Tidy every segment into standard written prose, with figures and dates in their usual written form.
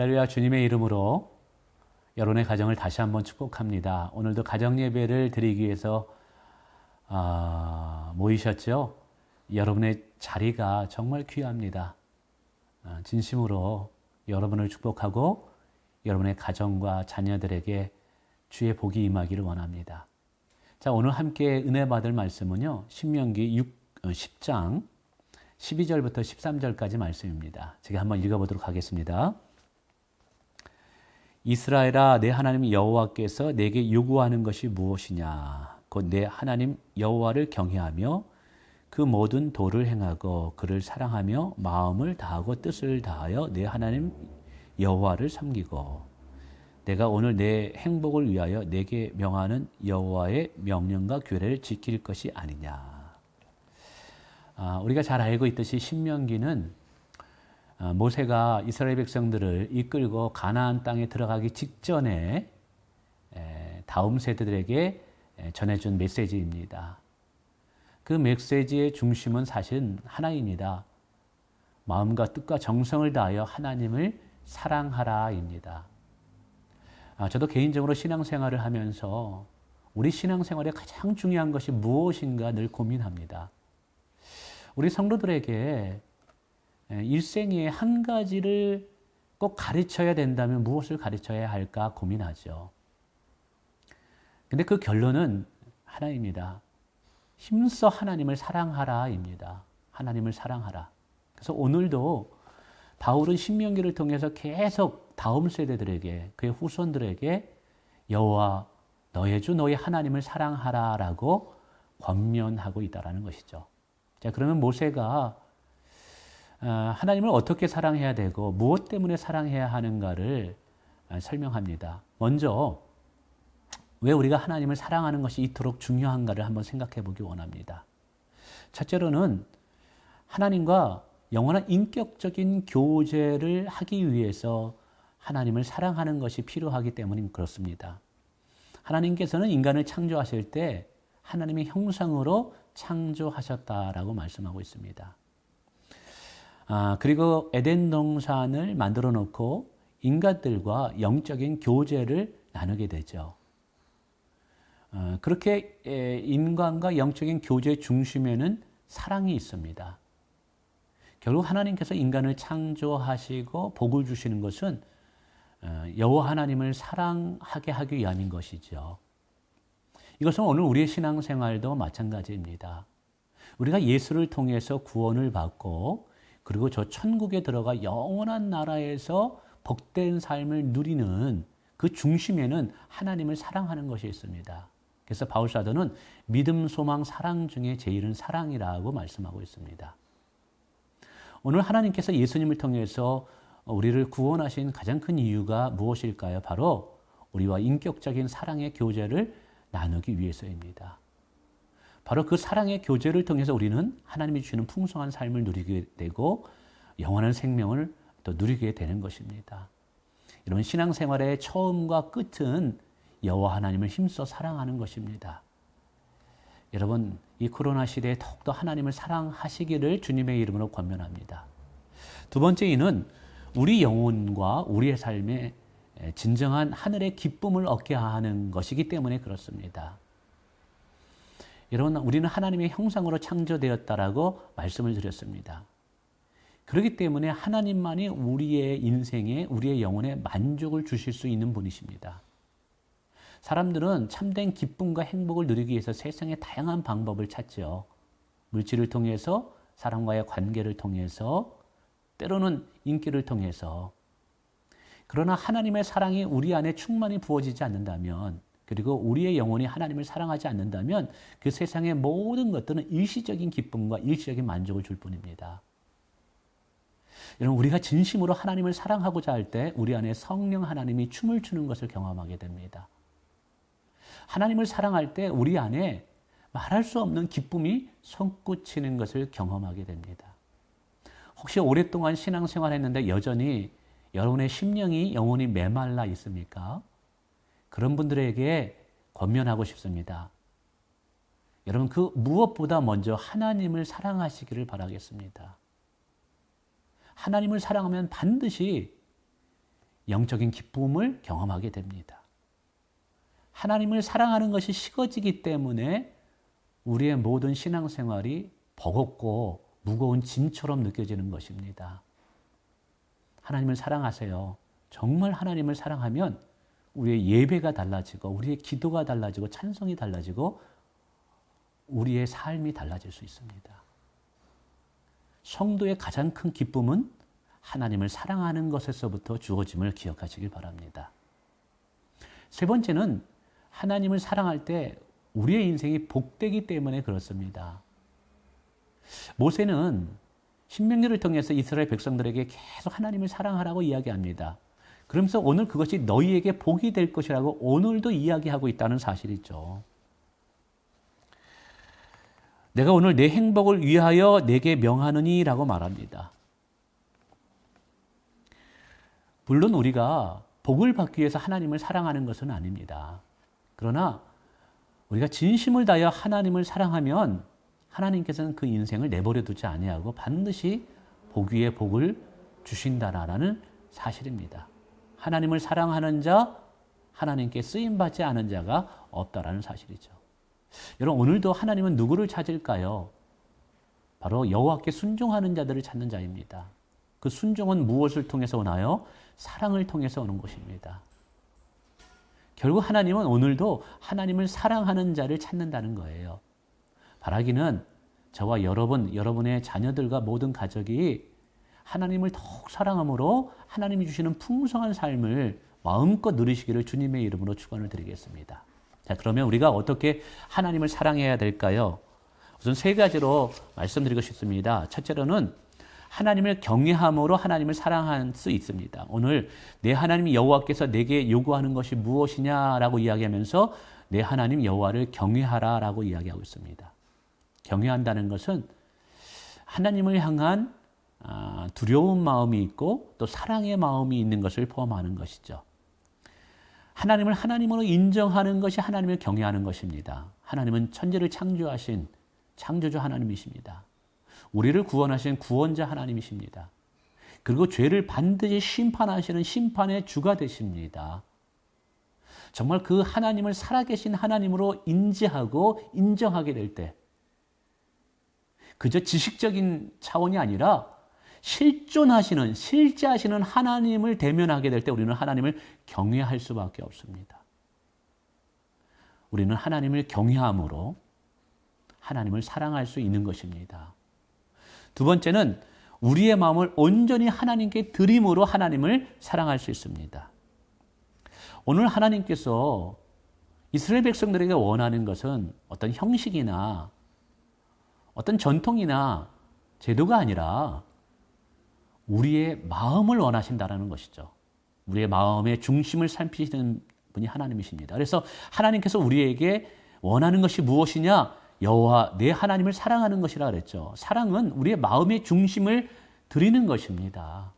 할렐루야. 주님의 이름으로 여러분의 가정을 다시 한번 축복합니다. 오늘도 가정 예배를 드리기 위해서 모이셨죠? 여러분의 자리가 정말 귀합니다. 진심으로 여러분을 축복하고 여러분의 가정과 자녀들에게 주의 복이 임하기를 원합니다. 자, 오늘 함께 은혜 받을 말씀은요, 신명기 10장 12절부터 13절까지 말씀입니다. 제가 한번 읽어보도록 하겠습니다. 이스라엘아, 내 하나님 여호와께서 내게 요구하는 것이 무엇이냐? 곧 내 하나님 여호와를 경외하며 그 모든 도를 행하고 그를 사랑하며 마음을 다하고 뜻을 다하여 내 하나님 여호와를 섬기고 내가 오늘 내 행복을 위하여 내게 명하는 여호와의 명령과 규례를 지킬 것이 아니냐. 우리가 잘 알고 있듯이 신명기는 모세가 이스라엘 백성들을 이끌고 가나안 땅에 들어가기 직전에 다음 세대들에게 전해준 메시지입니다. 그 메시지의 중심은 사실 하나입니다. 마음과 뜻과 정성을 다하여 하나님을 사랑하라입니다. 저도 개인적으로 신앙생활을 하면서 우리 신앙생활에 가장 중요한 것이 무엇인가 늘 고민합니다. 우리 성도들에게 일생에 한 가지를 꼭 가르쳐야 된다면 무엇을 가르쳐야 할까 고민하죠. 근데 그 결론은 하나입니다. 힘써 하나님을 사랑하라입니다. 하나님을 사랑하라. 그래서 오늘도 바울은 신명기를 통해서 계속 다음 세대들에게, 그의 후손들에게 여호와 너의 주 너의 하나님을 사랑하라라고 권면하고 있다는 것이죠. 자, 그러면 모세가 하나님을 어떻게 사랑해야 되고 무엇 때문에 사랑해야 하는가를 설명합니다. 먼저 왜 우리가 하나님을 사랑하는 것이 이토록 중요한가를 한번 생각해 보기 원합니다. 첫째로는 하나님과 영원한 인격적인 교제를 하기 위해서 하나님을 사랑하는 것이 필요하기 때문에 그렇습니다. 하나님께서는 인간을 창조하실 때 하나님의 형상으로 창조하셨다라고 말씀하고 있습니다. 그리고 에덴 동산을 만들어 놓고 인간들과 영적인 교제를 나누게 되죠. 그렇게 인간과 영적인 교제의 중심에는 사랑이 있습니다. 결국 하나님께서 인간을 창조하시고 복을 주시는 것은 여호와 하나님을 사랑하게 하기 위함인 것이죠. 이것은 오늘 우리의 신앙생활도 마찬가지입니다. 우리가 예수를 통해서 구원을 받고 그리고 저 천국에 들어가 영원한 나라에서 복된 삶을 누리는 그 중심에는 하나님을 사랑하는 것이 있습니다. 그래서 바울 사도는 믿음, 소망, 사랑 중에 제일은 사랑이라고 말씀하고 있습니다. 오늘 하나님께서 예수님을 통해서 우리를 구원하신 가장 큰 이유가 무엇일까요? 바로 우리와 인격적인 사랑의 교제를 나누기 위해서입니다. 바로 그 사랑의 교제를 통해서 우리는 하나님이 주시는 풍성한 삶을 누리게 되고 영원한 생명을 또 누리게 되는 것입니다. 이런 신앙생활의 처음과 끝은 여호와 하나님을 힘써 사랑하는 것입니다. 여러분, 이 코로나 시대에 더욱더 하나님을 사랑하시기를 주님의 이름으로 권면합니다. 두 번째 이는 우리 영혼과 우리의 삶에 진정한 하늘의 기쁨을 얻게 하는 것이기 때문에 그렇습니다. 여러분, 우리는 하나님의 형상으로 창조되었다라고 말씀을 드렸습니다. 그렇기 때문에 하나님만이 우리의 인생에, 우리의 영혼에 만족을 주실 수 있는 분이십니다. 사람들은 참된 기쁨과 행복을 누리기 위해서 세상의 다양한 방법을 찾죠. 물질을 통해서, 사람과의 관계를 통해서, 때로는 인기를 통해서. 그러나 하나님의 사랑이 우리 안에 충만히 부어지지 않는다면, 그리고 우리의 영혼이 하나님을 사랑하지 않는다면 그 세상의 모든 것들은 일시적인 기쁨과 일시적인 만족을 줄 뿐입니다. 여러분, 우리가 진심으로 하나님을 사랑하고자 할 때 우리 안에 성령 하나님이 춤을 추는 것을 경험하게 됩니다. 하나님을 사랑할 때 우리 안에 말할 수 없는 기쁨이 솟구치는 것을 경험하게 됩니다. 혹시 오랫동안 신앙생활 했는데 여전히 여러분의 심령이 영혼이 메말라 있습니까? 그런 분들에게 권면하고 싶습니다. 여러분, 그 무엇보다 먼저 하나님을 사랑하시기를 바라겠습니다. 하나님을 사랑하면 반드시 영적인 기쁨을 경험하게 됩니다. 하나님을 사랑하는 것이 식어지기 때문에 우리의 모든 신앙생활이 버겁고 무거운 짐처럼 느껴지는 것입니다. 하나님을 사랑하세요. 정말 하나님을 사랑하면 우리의 예배가 달라지고 우리의 기도가 달라지고 찬송이 달라지고 우리의 삶이 달라질 수 있습니다. 성도의 가장 큰 기쁨은 하나님을 사랑하는 것에서부터 주어짐을 기억하시길 바랍니다. 세 번째는 하나님을 사랑할 때 우리의 인생이 복되기 때문에 그렇습니다. 모세는 신명기를 통해서 이스라엘 백성들에게 계속 하나님을 사랑하라고 이야기합니다. 그러면서 오늘 그것이 너희에게 복이 될 것이라고 오늘도 이야기하고 있다는 사실이죠. 내가 오늘 내 행복을 위하여 내게 명하느니 라고 말합니다. 물론 우리가 복을 받기 위해서 하나님을 사랑하는 것은 아닙니다. 그러나 우리가 진심을 다하여 하나님을 사랑하면 하나님께서는 그 인생을 내버려 두지 아니하고 반드시 복 위에 복을 주신다라는 사실입니다. 하나님을 사랑하는 자, 하나님께 쓰임받지 않은 자가 없다라는 사실이죠. 여러분, 오늘도 하나님은 누구를 찾을까요? 바로 여호와께 순종하는 자들을 찾는 자입니다. 그 순종은 무엇을 통해서 오나요? 사랑을 통해서 오는 것입니다. 결국 하나님은 오늘도 하나님을 사랑하는 자를 찾는다는 거예요. 바라기는 저와 여러분의 자녀들과 모든 가족이 하나님을 더욱 사랑함으로 하나님이 주시는 풍성한 삶을 마음껏 누리시기를 주님의 이름으로 축원을 드리겠습니다. 자, 그러면 우리가 어떻게 하나님을 사랑해야 될까요? 우선 세 가지로 말씀드리고 싶습니다. 첫째로는 하나님을 경외함으로 하나님을 사랑할 수 있습니다. 오늘 내 하나님 여호와께서 내게 요구하는 것이 무엇이냐라고 이야기하면서 내 하나님 여호와를 경외하라라고 이야기하고 있습니다. 경외한다는 것은 하나님을 향한 두려운 마음이 있고 또 사랑의 마음이 있는 것을 포함하는 것이죠. 하나님을 하나님으로 인정하는 것이 하나님을 경외하는 것입니다. 하나님은 천지를 창조하신 창조주 하나님이십니다. 우리를 구원하신 구원자 하나님이십니다. 그리고 죄를 반드시 심판하시는 심판의 주가 되십니다. 정말 그 하나님을 살아계신 하나님으로 인지하고 인정하게 될 때 그저 지식적인 차원이 아니라 실제하시는 하나님을 대면하게 될 때 우리는 하나님을 경외할 수밖에 없습니다. 우리는 하나님을 경외함으로 하나님을 사랑할 수 있는 것입니다. 두 번째는 우리의 마음을 온전히 하나님께 드림으로 하나님을 사랑할 수 있습니다. 오늘 하나님께서 이스라엘 백성들에게 원하는 것은 어떤 형식이나 어떤 전통이나 제도가 아니라 우리의 마음을 원하신다는 것이죠. 우리의 마음의 중심을 살피시는 분이 하나님이십니다. 그래서 하나님께서 우리에게 원하는 것이 무엇이냐? 여호와 내 하나님을 사랑하는 것이라 그랬죠. 사랑은 우리의 마음의 중심을 드리는 것입니다.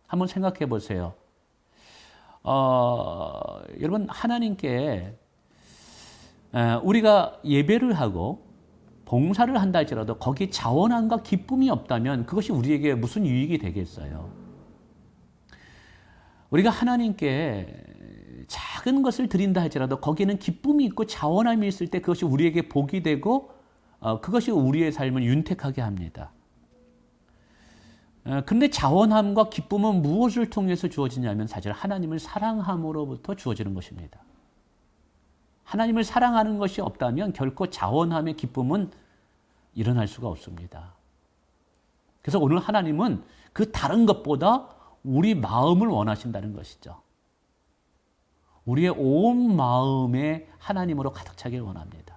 한번 생각해 보세요. 여러분, 하나님께 우리가 예배를 하고 봉사를 한다 할지라도 거기에 자원함과 기쁨이 없다면 그것이 우리에게 무슨 유익이 되겠어요? 우리가 하나님께 작은 것을 드린다 할지라도 거기에는 기쁨이 있고 자원함이 있을 때 그것이 우리에게 복이 되고 그것이 우리의 삶을 윤택하게 합니다. 그런데 자원함과 기쁨은 무엇을 통해서 주어지냐면 사실 하나님을 사랑함으로부터 주어지는 것입니다. 하나님을 사랑하는 것이 없다면 결코 자원함의 기쁨은 일어날 수가 없습니다. 그래서 오늘 하나님은 그 다른 것보다 우리 마음을 원하신다는 것이죠. 우리의 온 마음에 하나님으로 가득 차기를 원합니다.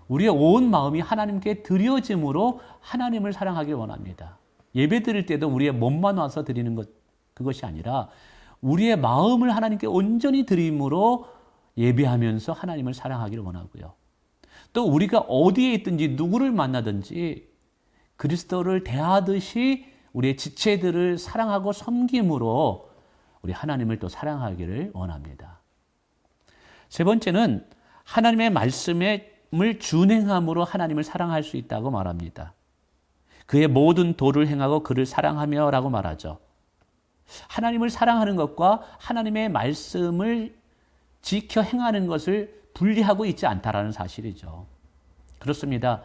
우리의 온 마음이 하나님께 드려짐으로 하나님을 사랑하기를 원합니다. 예배 드릴 때도 우리의 몸만 와서 드리는 것, 그것이 아니라 우리의 마음을 하나님께 온전히 드림으로 예배하면서 하나님을 사랑하기를 원하고요. 또 우리가 어디에 있든지 누구를 만나든지 그리스도를 대하듯이 우리의 지체들을 사랑하고 섬김으로 우리 하나님을 또 사랑하기를 원합니다. 세 번째는 하나님의 말씀을 준행함으로 하나님을 사랑할 수 있다고 말합니다. 그의 모든 도를 행하고 그를 사랑하며 라고 말하죠. 하나님을 사랑하는 것과 하나님의 말씀을 지켜 행하는 것을 분리하고 있지 않다라는 사실이죠. 그렇습니다.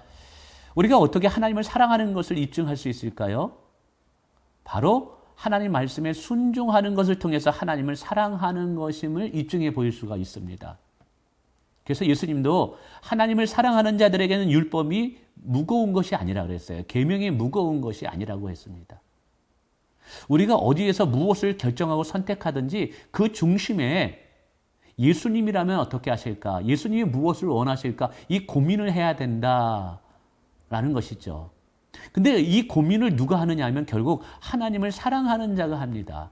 우리가 어떻게 하나님을 사랑하는 것을 입증할 수 있을까요? 바로 하나님 말씀에 순종하는 것을 통해서 하나님을 사랑하는 것임을 입증해 보일 수가 있습니다. 그래서 예수님도 하나님을 사랑하는 자들에게는 율법이 무거운 것이 아니라 그랬어요. 계명이 무거운 것이 아니라고 했습니다. 우리가 어디에서 무엇을 결정하고 선택하든지 그 중심에 예수님이라면 어떻게 하실까? 예수님이 무엇을 원하실까? 이 고민을 해야 된다라는 것이죠. 근데 이 고민을 누가 하느냐 하면 결국 하나님을 사랑하는 자가 합니다.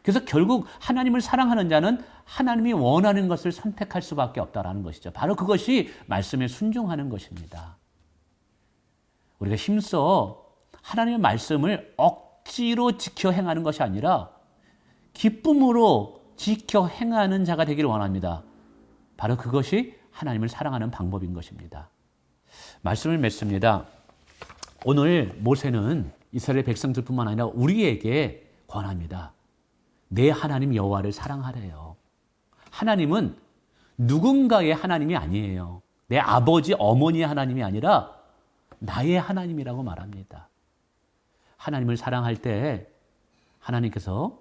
그래서 결국 하나님을 사랑하는 자는 하나님이 원하는 것을 선택할 수밖에 없다라는 것이죠. 바로 그것이 말씀에 순종하는 것입니다. 우리가 힘써 하나님의 말씀을 억지로 지켜 행하는 것이 아니라 기쁨으로 지켜 행하는 자가 되기를 원합니다. 바로 그것이 하나님을 사랑하는 방법인 것입니다. 말씀을 맺습니다. 오늘 모세는 이스라엘 백성들뿐만 아니라 우리에게 권합니다. 내 하나님 여호와를 사랑하래요. 하나님은 누군가의 하나님이 아니에요. 내 아버지, 어머니의 하나님이 아니라 나의 하나님이라고 말합니다. 하나님을 사랑할 때 하나님께서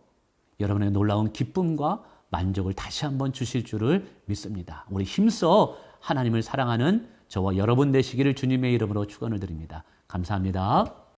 여러분의 놀라운 기쁨과 만족을 다시 한번 주실 줄을 믿습니다. 우리 힘써 하나님을 사랑하는 저와 여러분 되시기를 주님의 이름으로 축원을 드립니다. 감사합니다.